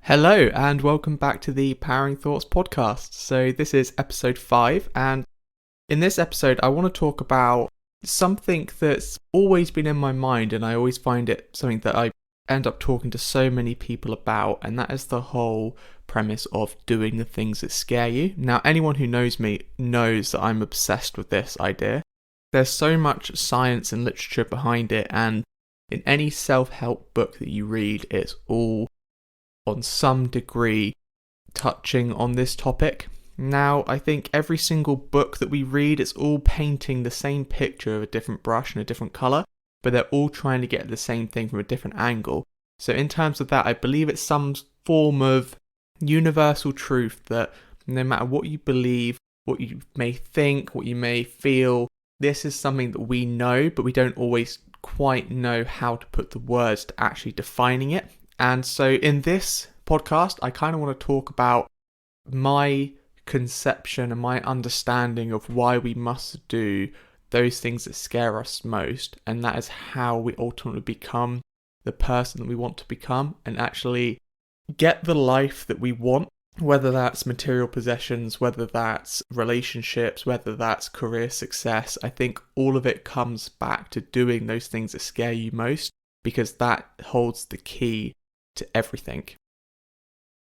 Hello and welcome back to the Powering Thoughts podcast. So this is episode 5, and in this episode I want to talk about something that's always been in my mind, and I always find it something that I end up talking to so many people about, and that is the whole premise of doing the things that scare you. Now, anyone who knows me knows that I'm obsessed with this idea. There's so much science and literature behind it, and in any self-help book that you read, it's all on some degree touching on this topic. Now, I think every single book that we read, it's all painting the same picture of a different brush and a different colour, but they're all trying to get the same thing from a different angle. So in terms of that, I believe it's some form of universal truth that no matter what you believe, what you may think, what you may feel, this is something that we know, but we don't always quite know how to put the words to actually defining it. And so in this podcast, I kind of want to talk about my conception and my understanding of why we must do those things that scare us most. And that is how we ultimately become the person that we want to become and actually get the life that we want, whether that's material possessions, whether that's relationships, whether that's career success. I think all of it comes back to doing those things that scare you most, because that holds the key to everything.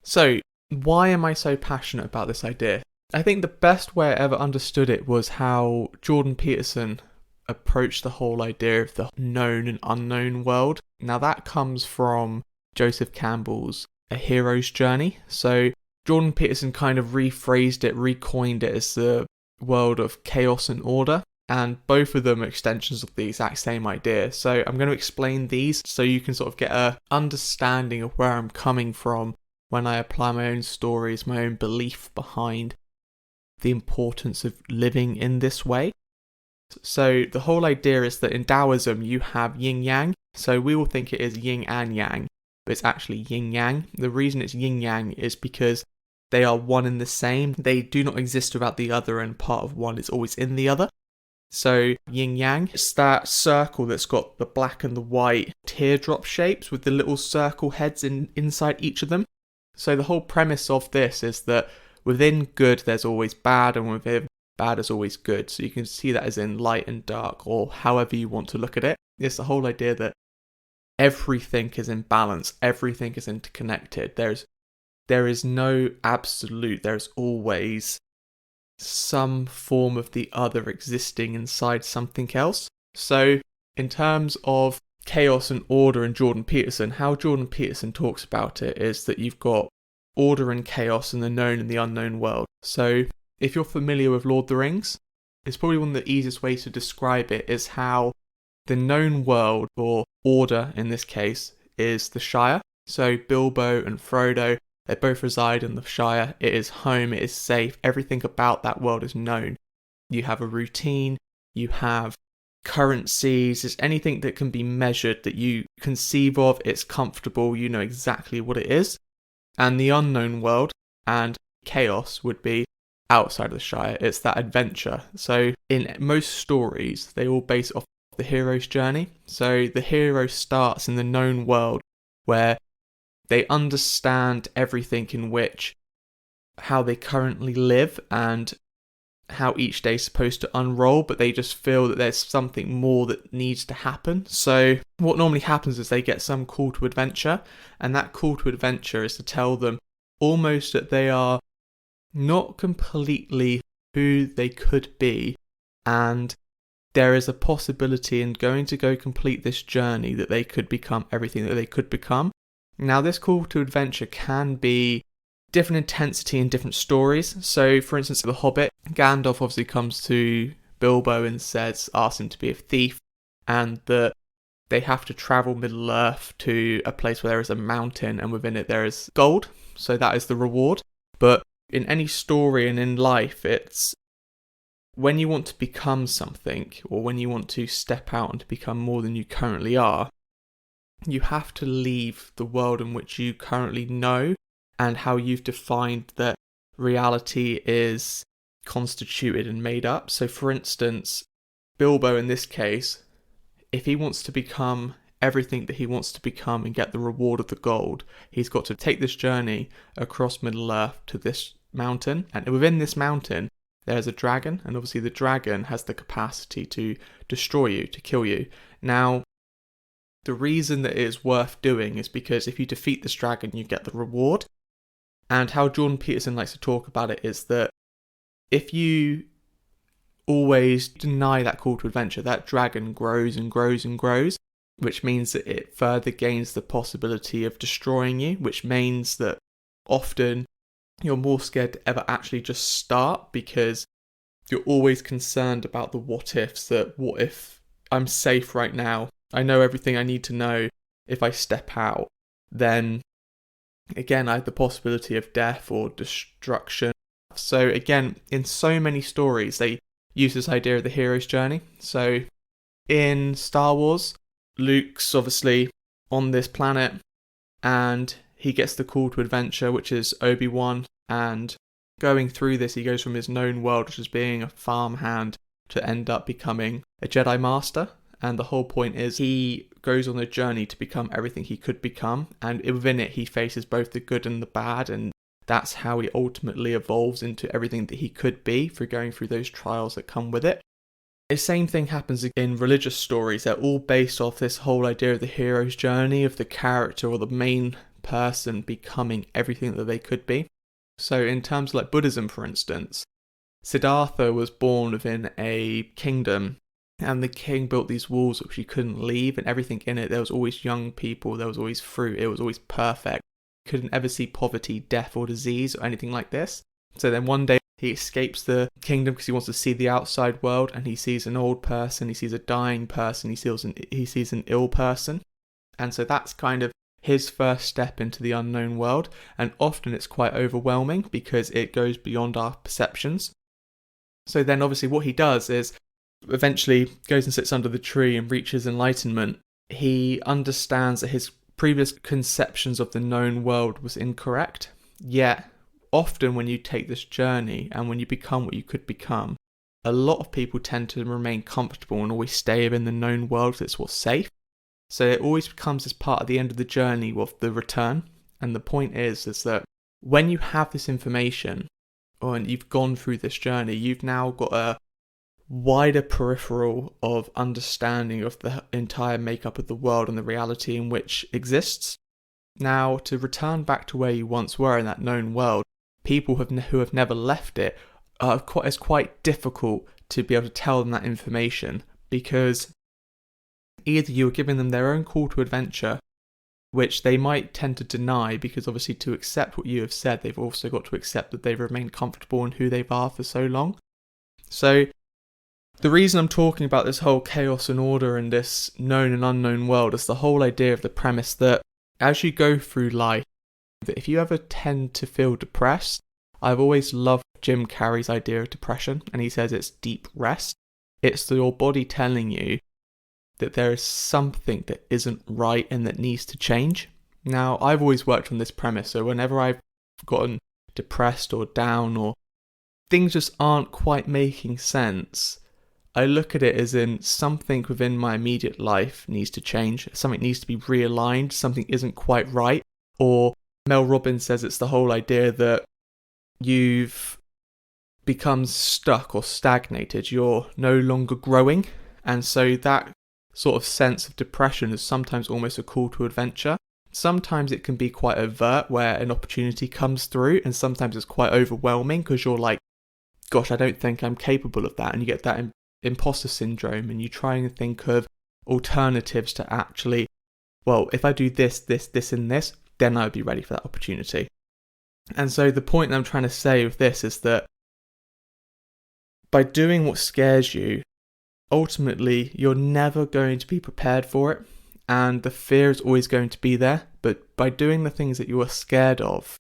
So, why am I so passionate about this idea? I think the best way I ever understood it was how Jordan Peterson approached the whole idea of the known and unknown world. Now, that comes from Joseph Campbell's A Hero's Journey. So, Jordan Peterson kind of rephrased it, recoined it as the world of chaos and order. And both of them are extensions of the exact same idea. So I'm going to explain these so you can sort of get a understanding of where I'm coming from when I apply my own stories, my own belief behind the importance of living in this way. So the whole idea is that in Taoism you have yin yang. So we will think it is yin and yang, but it's actually yin yang. The reason it's yin yang is because they are one and the same. They do not exist without the other, and part of one is always in the other. So yin yang is that circle that's got the black and the white teardrop shapes with the little circle heads inside each of them. So the whole premise of this is that within good there's always bad, and within bad is always good. So you can see that as in light and dark, or however you want to look at it. It's the whole idea that everything is in balance, everything is interconnected. There is no absolute, there's always some form of the other existing inside something else. So in terms of chaos and order in Jordan Peterson, how Jordan Peterson talks about it is that you've got order and chaos in the known and the unknown world. So if you're familiar with Lord of the Rings, it's probably one of the easiest ways to describe it is how the known world, or order in this case, is the Shire. So Bilbo and Frodo, they both reside in the Shire. It is home, it is safe, everything about that world is known. You have a routine, you have currencies, it's anything that can be measured that you conceive of, it's comfortable, you know exactly what it is. And the unknown world and chaos would be outside of the Shire, it's that adventure. So in most stories, they all base off the hero's journey. So the hero starts in the known world where they understand everything in which how they currently live and how each day is supposed to unroll, but they just feel that there's something more that needs to happen. So what normally happens is they get some call to adventure, and that call to adventure is to tell them almost that they are not completely who they could be, and there is a possibility in going to go complete this journey that they could become everything that they could become. Now, this call to adventure can be different intensity in different stories. So, for instance, The Hobbit, Gandalf obviously comes to Bilbo and asks him to be a thief, and that they have to travel Middle-earth to a place where there is a mountain, and within it there is gold. So that is the reward. But in any story and in life, it's when you want to become something, or when you want to step out and to become more than you currently are, you have to leave the world in which you currently know and how you've defined that reality is constituted and made up. So for instance, Bilbo in this case, if he wants to become everything that he wants to become and get the reward of the gold, he's got to take this journey across Middle Earth to this mountain. And within this mountain, there's a dragon. And obviously the dragon has the capacity to destroy you, to kill you. Now, the reason that it is worth doing is because if you defeat this dragon, you get the reward. And how Jordan Peterson likes to talk about it is that if you always deny that call to adventure, that dragon grows and grows and grows, which means that it further gains the possibility of destroying you, which means that often you're more scared to ever actually just start because you're always concerned about the what ifs, that what if I'm safe right now? I know everything I need to know. If I step out, then again, I have the possibility of death or destruction. So again, in so many stories, they use this idea of the hero's journey. So in Star Wars, Luke's obviously on this planet and he gets the call to adventure, which is Obi-Wan. And going through this, he goes from his known world, which is being a farmhand, to end up becoming a Jedi Master. And the whole point is he goes on a journey to become everything he could become. And within it, he faces both the good and the bad. And that's how he ultimately evolves into everything that he could be through going through those trials that come with it. The same thing happens in religious stories. They're all based off this whole idea of the hero's journey, of the character or the main person becoming everything that they could be. So in terms of like Buddhism, for instance, Siddhartha was born within a kingdom. And the king built these walls which he couldn't leave, and everything in it, there was always young people, there was always fruit, it was always perfect. You couldn't ever see poverty, death or disease or anything like this. So then one day he escapes the kingdom because he wants to see the outside world, and he sees an old person, he sees a dying person, he sees an ill person. And so that's kind of his first step into the unknown world, and often it's quite overwhelming because it goes beyond our perceptions. So then obviously what he does is eventually goes and sits under the tree and reaches enlightenment. He understands that his previous conceptions of the known world was incorrect. Yet, often when you take this journey and when you become what you could become, a lot of people tend to remain comfortable and always stay in the known world because it's what's safe. So it always becomes as part of the end of the journey of the return. And the point is that when you have this information, or you've gone through this journey, you've now got a wider peripheral of understanding of the entire makeup of the world and the reality in which exists. Now, to return back to where you once were in that known world, people who have never left it, it's quite difficult to be able to tell them that information, because either you are giving them their own call to adventure, which they might tend to deny, because obviously to accept what you have said, they've also got to accept that they've remained comfortable in who they are for so long. So the reason I'm talking about this whole chaos and order in this known and unknown world is the whole idea of the premise that as you go through life, that if you ever tend to feel depressed, I've always loved Jim Carrey's idea of depression, and he says it's deep rest. It's your body telling you that there is something that isn't right and that needs to change. Now, I've always worked on this premise, so whenever I've gotten depressed or down or things just aren't quite making sense, I look at it as in something within my immediate life needs to change, something needs to be realigned, something isn't quite right. Or Mel Robbins says it's the whole idea that you've become stuck or stagnated, you're no longer growing. And so that sort of sense of depression is sometimes almost a call to adventure. Sometimes it can be quite overt where an opportunity comes through, and sometimes it's quite overwhelming because you're like, gosh, I don't think I'm capable of that. And you get that imposter syndrome, and you try and think of alternatives to actually, well, if I do this, and this, then I'd be ready for that opportunity. And so the point that I'm trying to say with this is that by doing what scares you, ultimately you're never going to be prepared for it, and the fear is always going to be there. But by doing the things that you are scared of,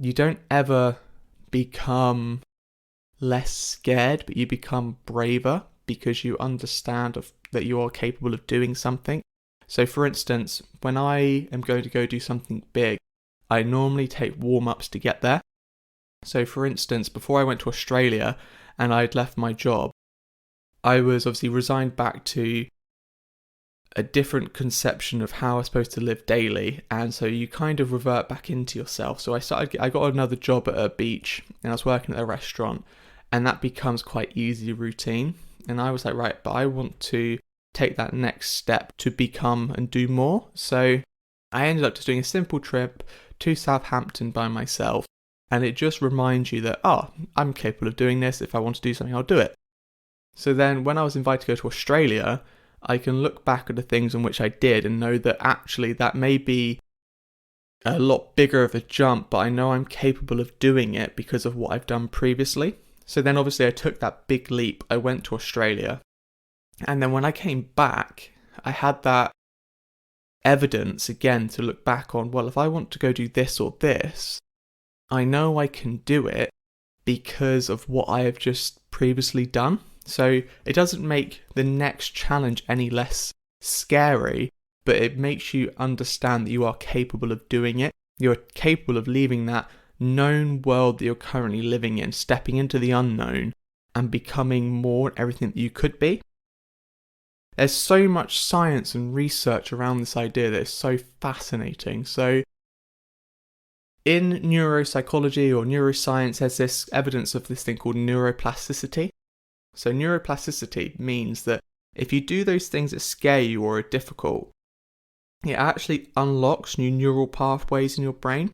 you don't ever become less scared, but you become braver because you understand that you are capable of doing something. So for instance, when I am going to go do something big, I normally take warm-ups to get there. So for instance, before I went to Australia and I'd left my job, I was obviously resigned back to a different conception of how I'm supposed to live daily, and so you kind of revert back into yourself. So I got another job at a beach, and I was working at a restaurant, and that becomes quite easy routine. And I was like, right, but I want to take that next step to become and do more. So I ended up just doing a simple trip to Southampton by myself, and it just reminds you that, I'm capable of doing this. If I want to do something, I'll do it. So then when I was invited to go to Australia, I can look back at the things in which I did and know that actually that may be a lot bigger of a jump, but I know I'm capable of doing it because of what I've done previously. So then obviously I took that big leap. I went to Australia. And then when I came back, I had that evidence again to look back on, well, if I want to go do this or this, I know I can do it because of what I have just previously done. So it doesn't make the next challenge any less scary, but it makes you understand that you are capable of doing it. You're capable of leaving that known world that you're currently living in, stepping into the unknown and becoming more everything that you could be. There's so much science and research around this idea that is so fascinating. So in neuropsychology or neuroscience, there's this evidence of this thing called neuroplasticity. So neuroplasticity means that if you do those things that scare you or are difficult, it actually unlocks new neural pathways in your brain.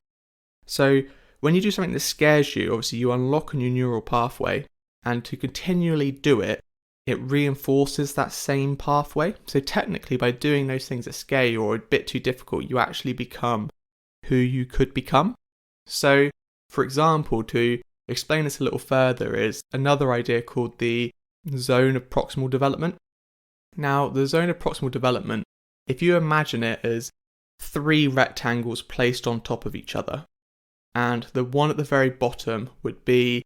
So when you do something that scares you, obviously you unlock a new neural pathway, and to continually do it, it reinforces that same pathway. So technically by doing those things that scare you or are a bit too difficult, you actually become who you could become. So for example, to explain this a little further is another idea called the zone of proximal development. Now, the zone of proximal development, if you imagine it as 3 rectangles placed on top of each other, and the one at the very bottom would be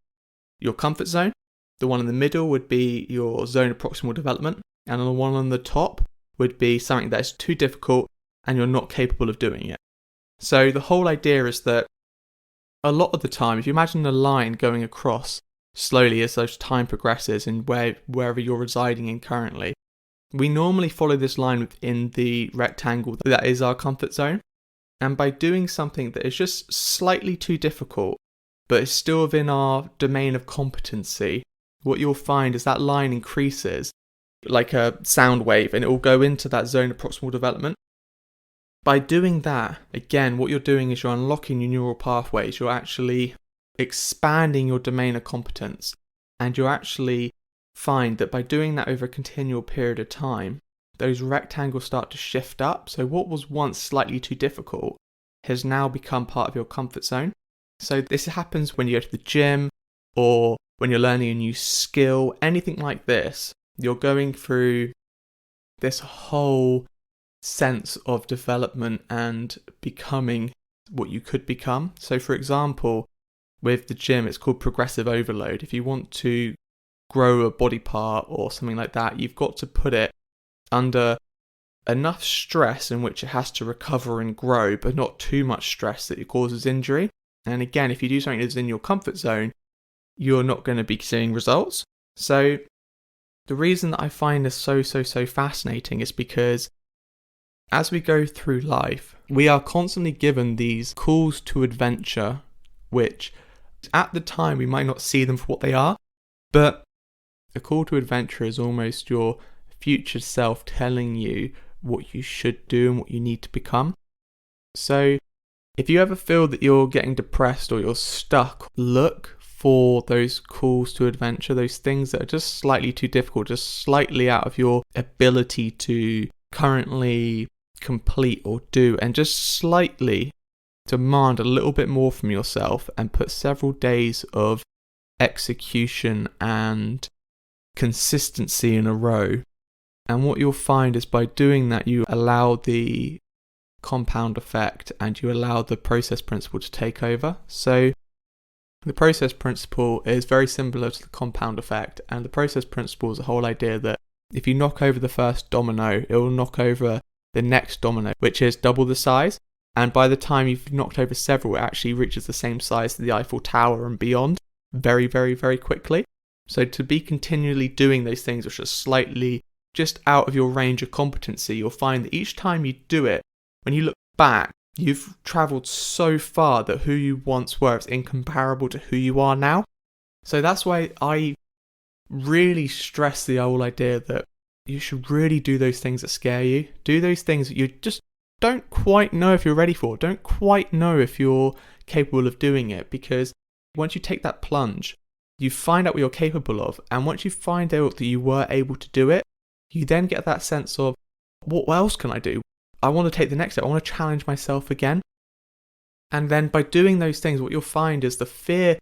your comfort zone, the one in the middle would be your zone of proximal development, and the one on the top would be something that is too difficult and you're not capable of doing it. So the whole idea is that a lot of the time, if you imagine a line going across slowly as those time progresses and wherever you're residing in currently, we normally follow this line within the rectangle that is our comfort zone. And by doing something that is just slightly too difficult, but is still within our domain of competency, what you'll find is that line increases like a sound wave and it will go into that zone of proximal development. By doing that, again, what you're doing is you're unlocking your neural pathways. You're actually expanding your domain of competence. And you actually find that by doing that over a continual period of time, those rectangles start to shift up. So what was once slightly too difficult has now become part of your comfort zone. So this happens when you go to the gym or when you're learning a new skill, anything like this. You're going through this whole sense of development and becoming what you could become. So for example, with the gym, it's called progressive overload. If you want to grow a body part or something like that, you've got to put it under enough stress in which it has to recover and grow, but not too much stress that it causes injury. And again, if you do something that's in your comfort zone, you're not going to be seeing results. So the reason that I find this so fascinating is because as we go through life, we are constantly given these calls to adventure, which at the time we might not see them for what they are, but a call to adventure is almost your future self telling you what you should do and what you need to become. So if you ever feel that you're getting depressed or you're stuck, look for those calls to adventure, those things that are just slightly too difficult, just slightly out of your ability to currently complete or do, and just slightly demand a little bit more from yourself and put several days of execution and consistency in a row. And what you'll find is by doing that, you allow the compound effect and you allow the process principle to take over. So the process principle is very similar to the compound effect, and the process principle is the whole idea that if you knock over the first domino, it will knock over the next domino, which is double the size. And by the time you've knocked over several, it actually reaches the same size as the Eiffel Tower and beyond very quickly. So to be continually doing those things which are slightly just out of your range of competency, you'll find that each time you do it, when you look back, you've travelled so far that who you once were is incomparable to who you are now. So that's why I really stress the whole idea that you should really do those things that scare you. Do those things that you just don't quite know if you're ready for, don't quite know if you're capable of doing it, because once you take that plunge, you find out what you're capable of, and once you find out that you were able to do it, you then get that sense of, what else can I do? I want to take the next step, I want to challenge myself again. And then by doing those things, what you'll find is the fear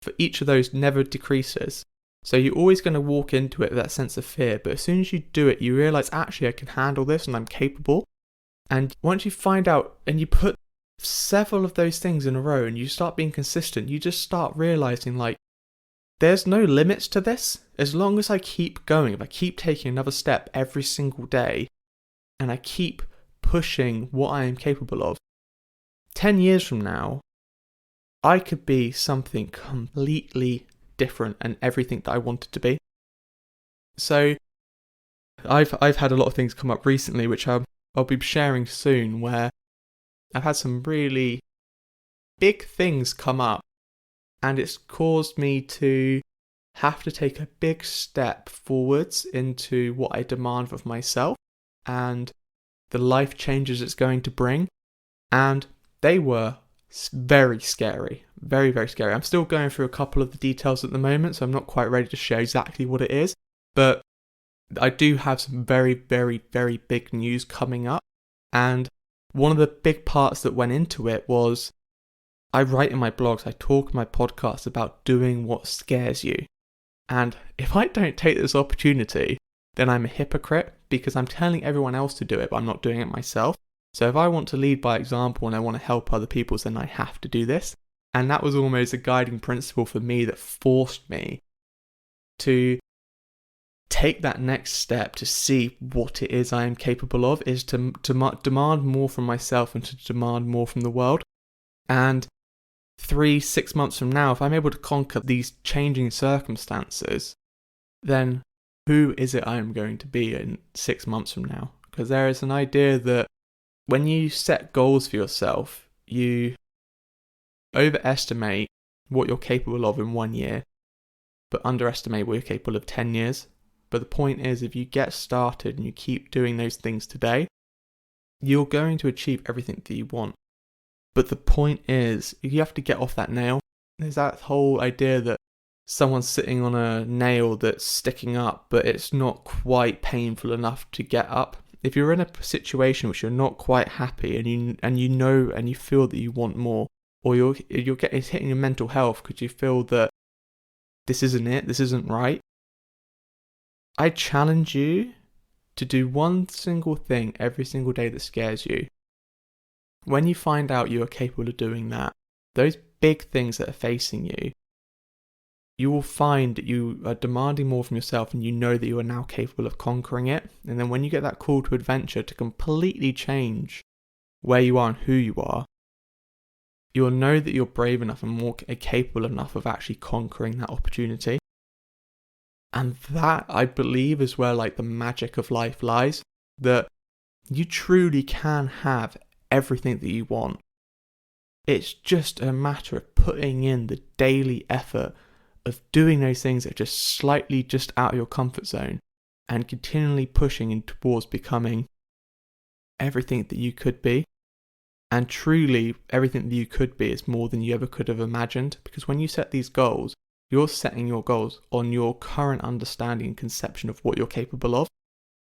for each of those never decreases. So you're always going to walk into it with that sense of fear, but as soon as you do it, you realise, actually I can handle this and I'm capable. And once you find out and you put several of those things in a row and you start being consistent, you just start realising, like, there's no limits to this. As long as I keep going, if I keep taking another step every single day and I keep pushing what I am capable of, 10 years from now, I could be something completely different and everything that I wanted to be. So I've had a lot of things come up recently, which I'll be sharing soon, where I've had some really big things come up, and it's caused me to have to take a big step forwards into what I demand of myself and the life changes it's going to bring. And they were very scary, very, very scary. I'm still going through a couple of the details at the moment, so I'm not quite ready to share exactly what it is, but I do have some very, very, very big news coming up. And one of the big parts that went into it was, I write in my blogs, I talk in my podcast about doing what scares you. And if I don't take this opportunity, then I'm a hypocrite, because I'm telling everyone else to do it, but I'm not doing it myself. So if I want to lead by example and I want to help other people, then I have to do this. And that was almost a guiding principle for me that forced me to take that next step to see what it is I am capable of, is to demand more from myself and to demand more from the world. And 3-6 months from now, if I'm able to conquer these changing circumstances, then who is it I am going to be in 6 months from now? Because there is an idea that when you set goals for yourself, you overestimate what you're capable of in 1 year, but underestimate what you're capable of 10 years. But the point is, if you get started and you keep doing those things today, you're going to achieve everything that you want. But the point is, you have to get off that nail. There's that whole idea that someone's sitting on a nail that's sticking up, but it's not quite painful enough to get up. If you're in a situation which you're not quite happy and you know and you feel that you want more, or it's hitting your mental health because you feel that this isn't it, this isn't right, I challenge you to do one single thing every single day that scares you. When you find out you are capable of doing that, those big things that are facing you, you will find that you are demanding more from yourself and you know that you are now capable of conquering it. And then when you get that call to adventure to completely change where you are and who you are, you'll know that you're brave enough and more capable enough of actually conquering that opportunity. And that, I believe, is where like the magic of life lies, that you truly can have everything that you want. It's just a matter of putting in the daily effort of doing those things that are just slightly just out of your comfort zone and continually pushing in towards becoming everything that you could be. And truly, everything that you could be is more than you ever could have imagined, because when you set these goals, you're setting your goals on your current understanding and conception of what you're capable of.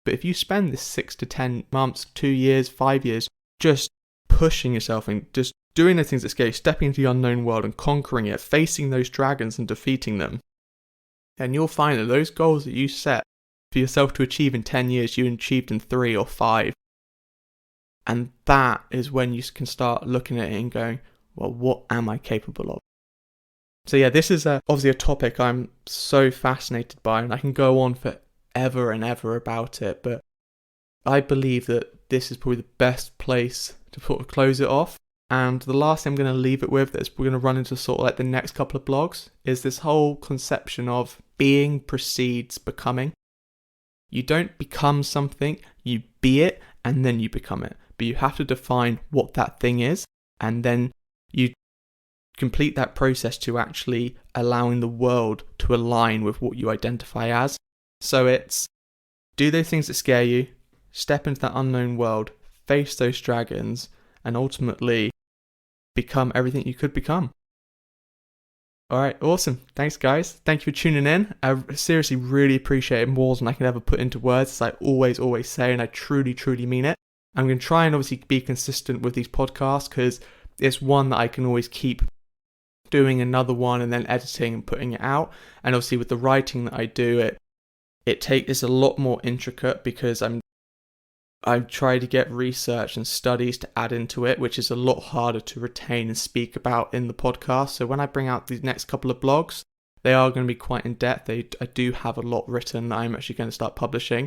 But if you spend this 6 to 10 months, 2 years, 5 years, just pushing yourself and just doing the things that scare you, stepping into the unknown world and conquering it, facing those dragons and defeating them, then you'll find that those goals that you set for yourself to achieve in 10 years, you achieved in 3 or 5. And that is when you can start looking at it and going, well, what am I capable of? So yeah, this is obviously a topic I'm so fascinated by, and I can go on forever and ever about it, but I believe that this is probably the best place to sort of close it off. And the last thing I'm going to leave it with, that we're going to run into sort of like the next couple of blogs, is this whole conception of being precedes becoming. You don't become something, you be it, and then you become it. But you have to define what that thing is, and then you complete that process to actually allowing the world to align with what you identify as. So it's do those things that scare you, step into that unknown world, face those dragons, and ultimately become everything you could become. Alright, awesome. Thanks, guys. Thank you for tuning in. I seriously really appreciate it more than I can ever put into words, as I always say, and I truly mean it. I'm going to try and obviously be consistent with these podcasts, because it's one that I can always keep doing another one and then editing and putting it out. And obviously with the writing that I do, it's a lot more intricate, because I try to get research and studies to add into it, which is a lot harder to retain and speak about in the podcast. So when I bring out these next couple of blogs, they are going to be quite in depth. I do have a lot written that I'm actually going to start publishing,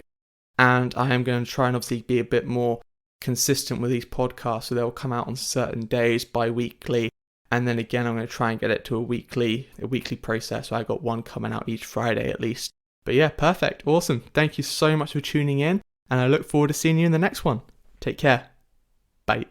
and I am going to try and obviously be a bit more consistent with these podcasts, so they'll come out on certain days, bi-weekly, and then again I'm going to try and get it to a weekly process. So I got one coming out each Friday at least. But yeah, perfect, awesome. Thank you so much for tuning in, and I look forward to seeing you in the next one. Take care. Bye.